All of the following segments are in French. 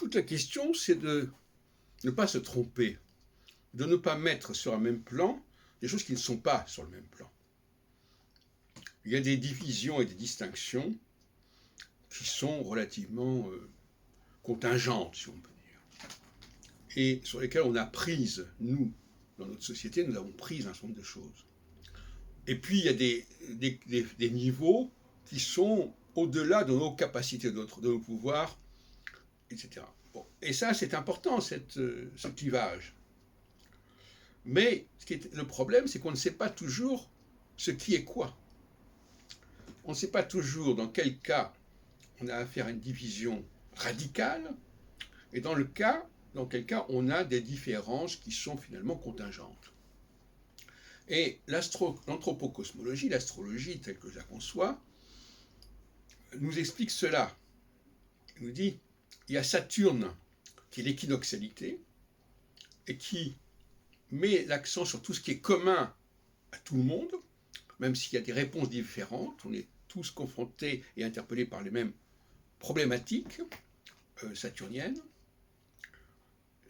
Toute la question, c'est de ne pas se tromper, de ne pas mettre sur un même plan des choses qui ne sont pas sur le même plan. Il y a des divisions et des distinctions qui sont relativement contingentes, si on peut dire, et sur lesquelles on a prise, nous, dans notre société, nous avons prise un certain nombre de choses. Et puis, il y a des niveaux qui sont au-delà de nos capacités, de nos pouvoirs, etc. Bon. Et ça, c'est important, ce clivage. Mais le problème, c'est qu'on ne sait pas toujours ce qui est quoi. On ne sait pas toujours dans quel cas on a affaire à une division radicale, et dans quel cas on a des différences qui sont finalement contingentes. Et l'anthropocosmologie, l'astrologie telle que je la conçois, nous explique cela. Elle nous dit, il y a Saturne, qui est l'équinoxialité, et qui met l'accent sur tout ce qui est commun à tout le monde, même s'il y a des réponses différentes, on est tous confrontés et interpellés par les mêmes problématiques saturniennes.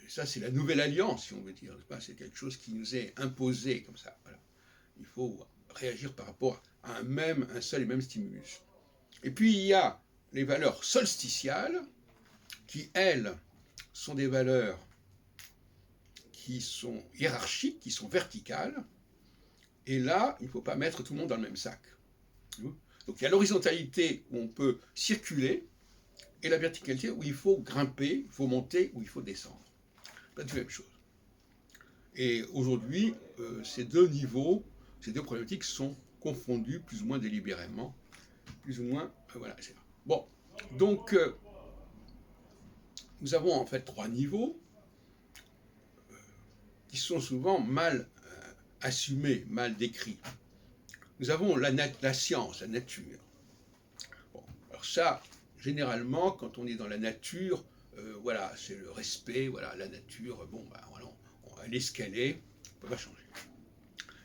Et ça, c'est la nouvelle alliance, si on veut dire. C'est quelque chose qui nous est imposé comme ça. Voilà. Il faut réagir par rapport à un seul et même stimulus. Et puis, il y a les valeurs solsticiales, qui, elles, sont des valeurs qui sont hiérarchiques, qui sont verticales. Et là, il ne faut pas mettre tout le monde dans le même sac. Donc il y a l'horizontalité où on peut circuler, et la verticalité où il faut grimper, il faut monter, où il faut descendre. Pas du même chose. Et aujourd'hui, ces deux niveaux, ces deux problématiques sont confondues plus ou moins délibérément, plus ou moins, voilà, c'est ça. Bon, donc nous avons en fait trois niveaux qui sont souvent mal assumés, mal décrits. Nous avons la science, la nature. Bon, alors ça, généralement, quand on est dans la nature, voilà, c'est le respect, voilà, la nature, bon, bah, voilà, elle est ce qu'elle est, on ne peut pas changer.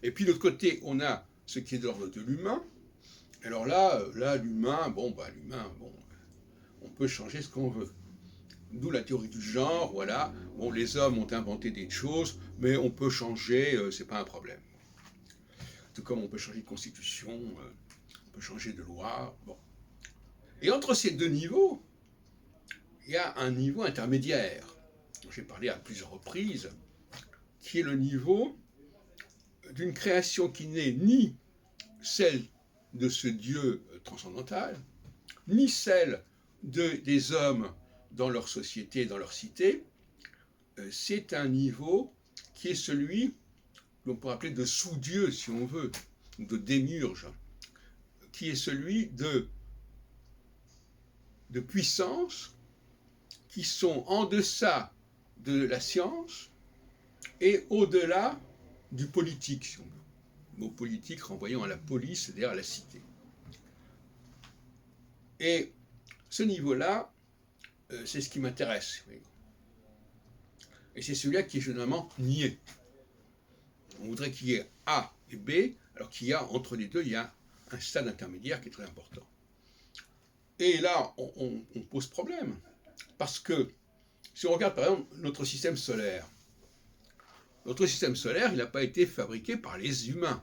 Et puis de l'autre côté, on a ce qui est de l'ordre de l'humain. Alors là, l'humain, bon, on peut changer ce qu'on veut. D'où la théorie du genre, voilà, bon, les hommes ont inventé des choses, mais on peut changer, c'est pas un problème. Tout comme on peut changer de constitution, on peut changer de loi, bon. Et entre ces deux niveaux, il y a un niveau intermédiaire, dont j'ai parlé à plusieurs reprises, qui est le niveau d'une création qui n'est ni celle de ce Dieu transcendantal, ni celle des hommes dans leur société, dans leur cité. C'est un niveau qui est celui que l'on pourrait appeler de sous-dieu, si on veut, de démiurge, qui est celui de puissances qui sont en deçà de la science et au-delà du politique, si on veut. Le mot politique renvoyant à la police, c'est-à-dire à la cité. Et ce niveau-là, c'est ce qui m'intéresse. Et c'est celui-là qui est généralement nié. On voudrait qu'il y ait A et B, alors qu'il y a entre les deux, il y a un stade intermédiaire qui est très important. Et là, on pose problème. Parce que, si on regarde par exemple notre système solaire, il n'a pas été fabriqué par les humains.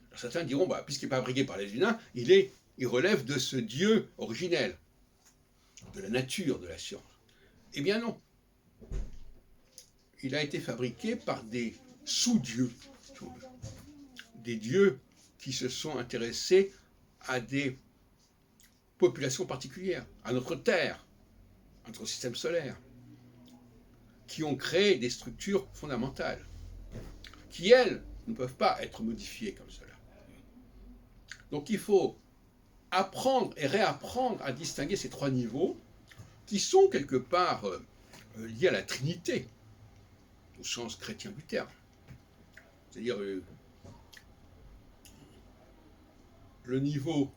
Alors, certains diront, puisqu'il n'est pas fabriqué par les humains, il relève de ce Dieu originel, de la nature, de la science. Eh bien non. Il a été fabriqué par des sous-dieux, des dieux qui se sont intéressés à des populations particulières, à notre Terre, à notre système solaire, qui ont créé des structures fondamentales, qui, elles, ne peuvent pas être modifiées comme cela. Donc il faut apprendre et réapprendre à distinguer ces trois niveaux qui sont quelque part liés à la Trinité, au sens chrétien du terme. C'est-à-dire le niveau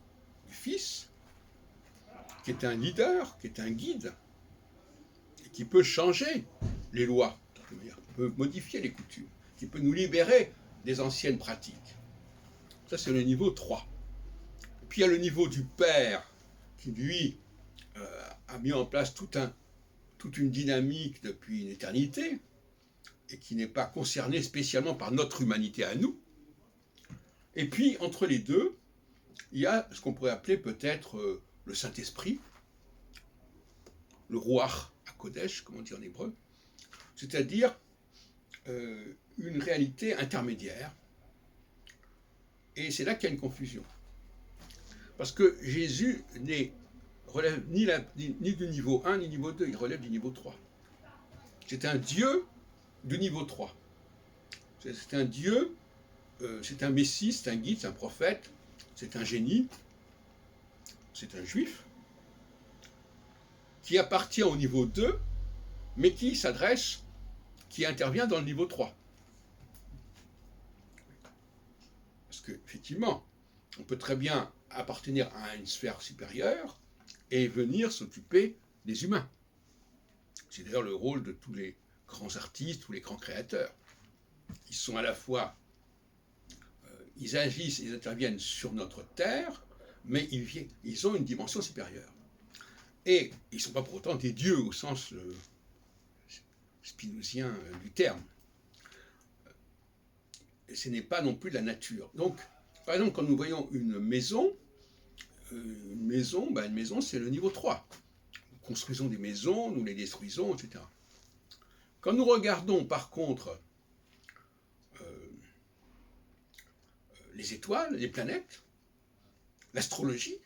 du Fils, qui est un leader, qui est un guide, et qui peut changer les lois, qui peut modifier les coutumes, qui peut nous libérer des anciennes pratiques. Ça, c'est le niveau 3. Puis il y a le niveau du Père, qui lui a mis en place toute une dynamique depuis une éternité, et qui n'est pas concernée spécialement par notre humanité à nous. Et puis, entre les deux, il y a ce qu'on pourrait appeler peut-être le Saint-Esprit, le Ruach HaKodesh, comme on dit en hébreu, c'est-à-dire une réalité intermédiaire. Et c'est là qu'il y a une confusion. Parce que Jésus relève ni du niveau 1 ni du niveau 2, il relève du niveau 3. C'est un Dieu du niveau 3. C'est un Dieu, c'est un Messie, c'est un guide, c'est un prophète, c'est un génie, c'est un juif, qui appartient au niveau 2, mais qui intervient dans le niveau 3. Parce qu'effectivement, on peut très bien appartenir à une sphère supérieure et venir s'occuper des humains. C'est d'ailleurs le rôle de tous les grands artistes, tous les grands créateurs. Ils sont à la fois, ils agissent, ils interviennent sur notre terre, mais ils ont une dimension supérieure. Et ils ne sont pas pour autant des dieux au sens spinozien du terme. Et ce n'est pas non plus de la nature. Donc, par exemple, quand nous voyons une maison, c'est le niveau 3. Nous construisons des maisons, nous les détruisons, etc. Quand nous regardons, par contre, les étoiles, les planètes, l'astrologie,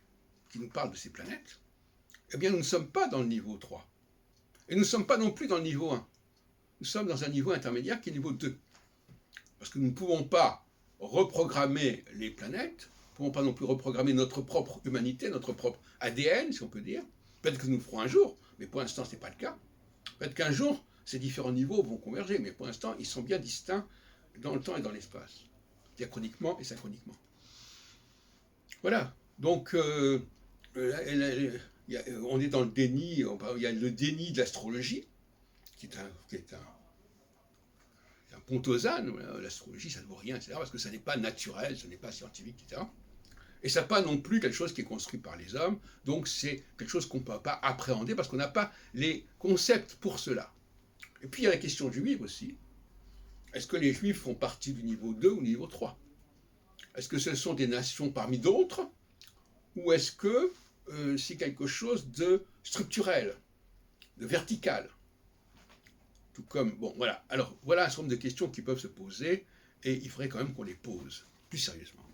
qui nous parle de ces planètes, eh bien, nous ne sommes pas dans le niveau 3. Et nous ne sommes pas non plus dans le niveau 1. Nous sommes dans un niveau intermédiaire qui est le niveau 2. Parce que nous ne pouvons pas reprogrammer les planètes, nous ne pouvons pas non plus reprogrammer notre propre humanité, notre propre ADN, si on peut dire. Peut-être que nous le ferons un jour, mais pour l'instant, ce n'est pas le cas. Peut-être qu'un jour, ces différents niveaux vont converger, mais pour l'instant, ils sont bien distincts dans le temps et dans l'espace, diachroniquement et synchroniquement. Voilà. Donc, on est dans le déni, il y a le déni de l'astrologie, qui est un pontosane, l'astrologie ça ne vaut rien, etc., parce que ça n'est pas naturel, ce n'est pas scientifique, etc. Et ça n'est pas non plus quelque chose qui est construit par les hommes, donc c'est quelque chose qu'on ne peut pas appréhender, parce qu'on n'a pas les concepts pour cela. Et puis il y a la question juive aussi. Est-ce que les Juifs font partie du niveau 2 ou du niveau 3 ? Est-ce que ce sont des nations parmi d'autres ? Ou est-ce que c'est quelque chose de structurel, de vertical ? Tout comme, bon, voilà. Alors, voilà un certain nombre de questions qui peuvent se poser, et il faudrait quand même qu'on les pose plus sérieusement.